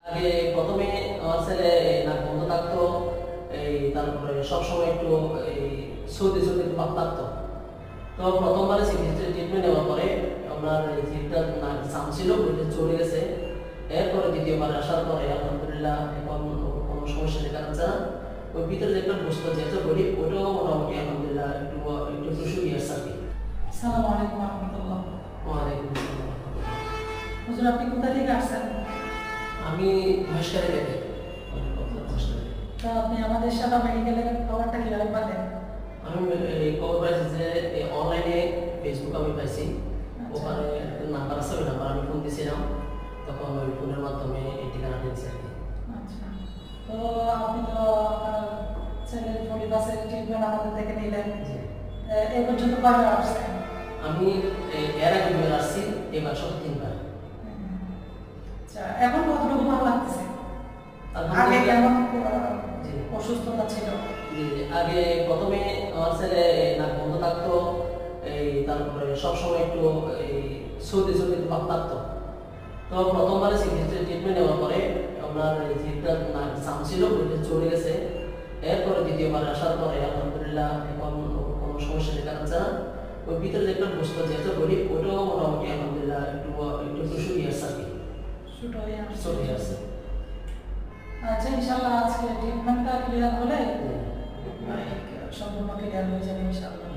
আগে প্রথমে আমার ছেলে নাক বন্ধ থাকতো, তারপরে সবসময় একটু সর্দি সর্দি ভাব থাকতো। তো প্রথমবারে চিকিৎসা ট্রিটমেন্ট নেওয়ার পরে আপনার জিভটা নাক জাম ছিল, ওইটা চলে গেছে। এরপরে দ্বিতীয়বার আসার পরে আলহামদুলিল্লাহ এখন কোনো সমস্যা দেখা যাচ্ছে না। ওই ভিতরে যে একটা বস্তু যেটা বলি ওটাও মোটামুটি আলহামদুলিল্লাহ একটু একটু একটু শুকিয়ে আসছে আর কি। আসসালামু আলাইকুম ওয়া রাহমাতুল্লাহ। ওয়ালাইকুম আসসালাম। হুজুর, আপনি কোথা থেকে আসছেন? আমি মহেশখালী থেকে। তা আপনি আমাদের সাদা মেডিকেলের খবরটা কিভাবে পেলেন? আমি খবর পাইছি যে অনলাইনে ফেসবুক আমি পাইছি, ওখানে নাম্বার আছে, ওই নাম্বার আমি ফোন দিয়েছিলাম, তখন ওই ফোনের মাধ্যমে এই ঠিকানা দিয়েছি আর কি। আচ্ছা, তো আপনি তো আপনার ছেলের পরিবারের ট্রিটমেন্ট আমাদের থেকে নিলেন, এই পর্যন্ত কয়বার আসছেন? আমি এর আগে দুবার আসছি, এবার সব 3বার। আচ্ছা, এখন কতটুকু ভালো লাগতেছে? আগে কেমন অসুস্থতা ছিল? আগে প্রথমে আমার ছেলে নাক বন্ধ থাকতো, তারপরে সবসময় একটু সর্দি সর্দি ভাব থাকতো। তো প্রথমবারে চিকিৎসা ট্রিটমেন্ট নেওয়ার পরে আপনার জিভটা নাক জাম ছিল, ওইটা চলে গেছে। এরপরে দ্বিতীয়বার আসার পরে আলহামদুলিল্লাহ এখন কোনো সমস্যা দেখা যাচ্ছে না। ওই ভিতরে যে একটা বস্তু যেটা বলি ওটাও মোটামুটি আলহামদুলিল্লাহ একটু একটু একটু শুকিয়ে আসছে আর কি। শুকিয়ে আসছে। আচ্ছা, ইনশাআল্লাহ আজকে ট্রিটমেন্টটা ক্লিয়ার হলে সম্পূর্ণ ক্লিয়ার হয়ে যাবে ইনশাআল্লাহ।